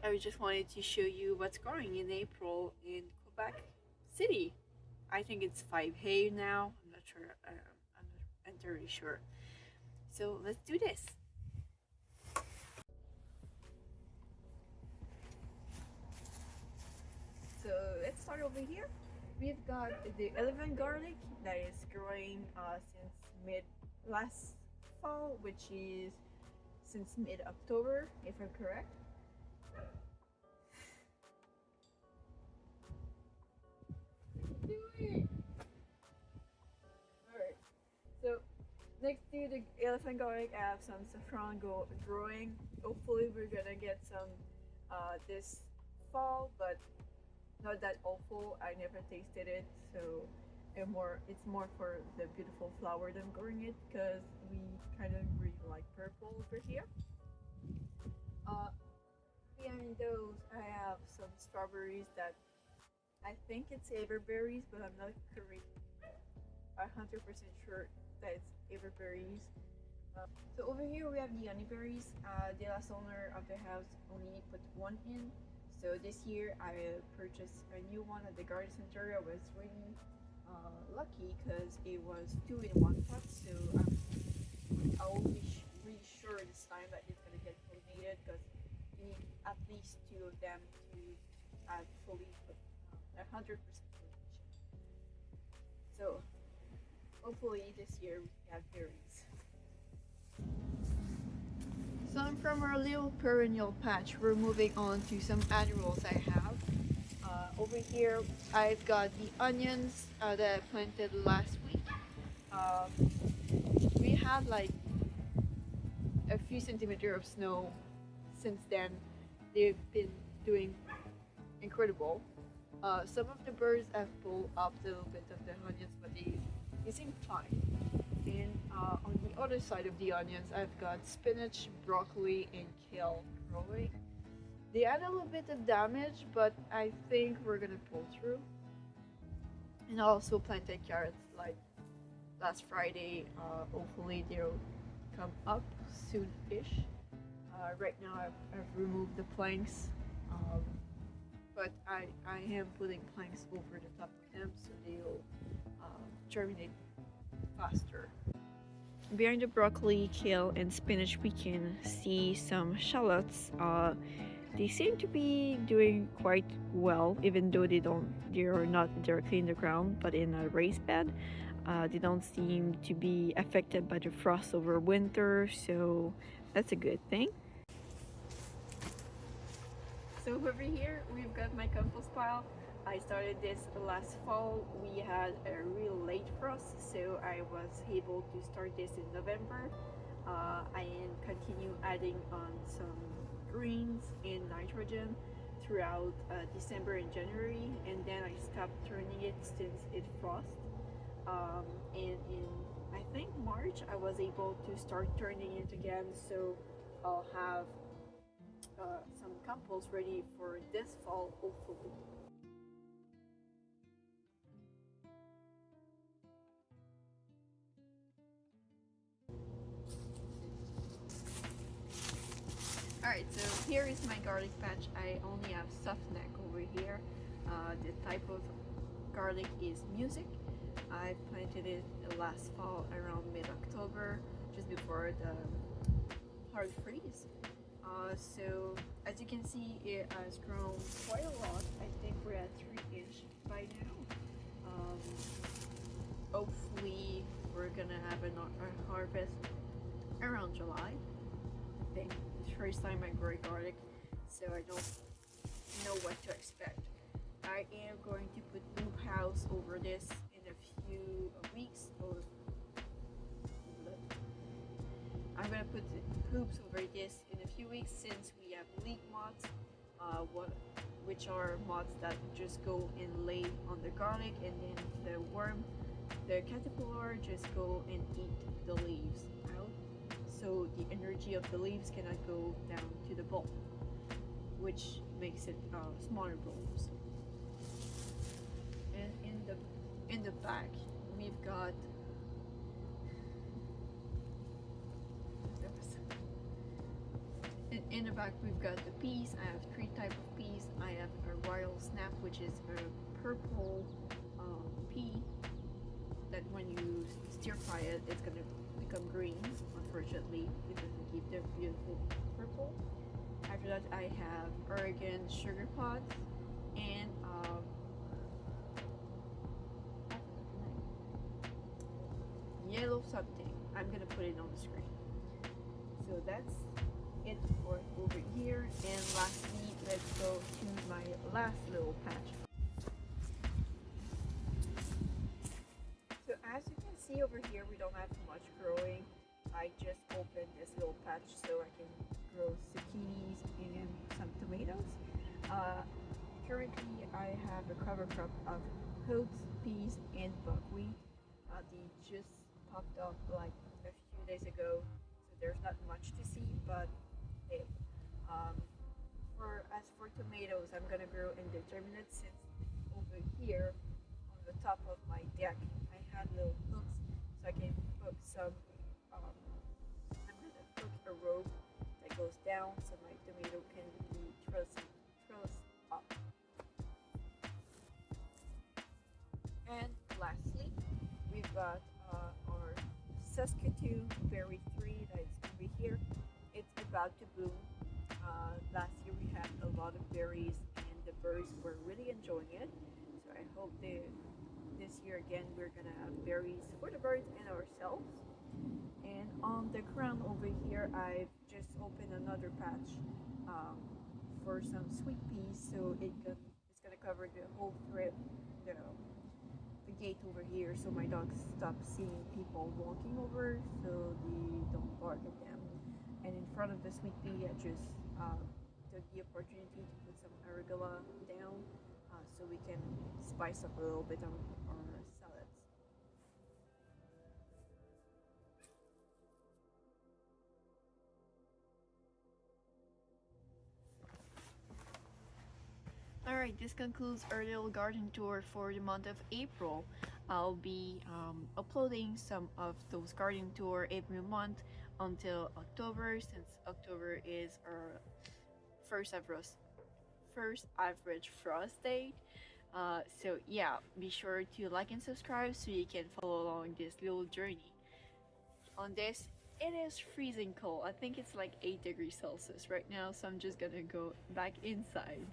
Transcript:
I just wanted to show you what's growing in April in Quebec City. I think it's 5 hay now. I'm not sure. I'm not entirely sure. So let's do this. So let's start over here. We've got the elephant garlic that is growing since mid last fall, which is since mid October, if I'm correct. Alright. So next to the elephant garlic, I have some saffron growing. Hopefully, we're gonna get some this fall, but not that awful. I never tasted it, so it's more for the beautiful flower than growing it because we kind of really like purple over here. Uh, Behind those, I have some strawberries that I think it's everberries, but I'm not correct 100% sure that it's everberries. So over here we have the honeyberries. The last owner of the house only put one in. So this year I purchased a new one at the garden center. I was really lucky because it was two in one pot. So I'll be really sure this time that it's gonna get pollinated because you need at least two of them to add fully 100% pollination. So hopefully this year we have berries. Some from our little perennial patch, we're moving on to some annuals I have. Over here, I've got the onions that I planted last week. Um, we had like a few centimeters of snow since then. They've been doing incredible. Some of the birds have pulled up a little bit of the onions, but they seem fine. And on the other side of the onions, I've got spinach, broccoli, and kale growing. They had a little bit of damage, but I think we're gonna pull through. And I also planted carrots like last Friday. Hopefully they'll come up soon-ish. Right now I've removed the planks, um, but I am putting planks over the top of them so they'll germinate faster. Behind the broccoli, kale, and spinach, we can see some shallots. They seem to be doing quite well, even though they are not directly in the ground, but in a raised bed. They don't seem to be affected by the frost over winter, so that's a good thing. So over here, we've got my compost pile. I started this last fall. We had a real late frost, so I was able to start this in November. I continue adding on some greens and nitrogen throughout December and January, and then I stopped turning it since it frost. And in I think March, I was able to start turning it again, so I'll have some compost ready for this fall, hopefully. Alright, so here is my garlic patch. I only have soft neck over here. The type of garlic is music. I planted it last fall around mid-October, just before the hard freeze. So as you can see, it has grown quite a lot. I think we're at 3 inch by now. Um, Hopefully we're gonna have a harvest around July. I think it's the first time I grow garlic, so I don't know what to expect. I am going to put loop house over this in a few weeks, or I'm gonna put hoops over this in a few weeks since we have leaf moths, which are moths that just go and lay on the garlic, and then the caterpillar just go and eat the leaves out. So the energy of the leaves cannot go down to the bulb, which makes it smaller bulbs. And in the back, we've got In the back we've got the peas. I have three types of peas. I have a royal snap, which is a purple pea that when you stir fry it, it's gonna become green. Unfortunately, it doesn't keep the beautiful purple. After that, I have Oregon sugar pods and yellow something. I'm gonna put it on the screen. So that's it for over here. And lastly, let's go to my last little patch. So as you can see over here, we don't have much growing. I just opened this little patch so I can grow zucchinis and some tomatoes. Currently, I have a cover crop of oats, peas, and buckwheat. They just popped up like a few days ago, so there's not much to see, but hey. As for tomatoes, I'm gonna grow indeterminate since over here on the top of my deck I had little hooks so I can hook some. I'm gonna hook a rope that goes down so my tomato can be trussed up. And lastly, we've got our Saskatoon berry tree that is over here. It's about to bloom. Last year we had a lot of berries and the birds were really enjoying it. So I hope this year again we're gonna have berries for the birds and ourselves. And on the ground over here I've just opened another patch for some sweet peas, so it's gonna cover the whole the gate over here, so my dogs stop seeing people walking over so they don't bark at them. And in front of the sweet pea, I just took the opportunity to put some arugula down so we can spice up a little bit on our salads. Alright, this concludes our little garden tour for the month of April. I'll be uploading some of those garden tour every month until October, since October is our first average frost date. So yeah, be sure to like and subscribe so you can follow along this little journey. On this, it is freezing cold. I think it's like 8 degrees Celsius right now, so I'm just gonna go back inside.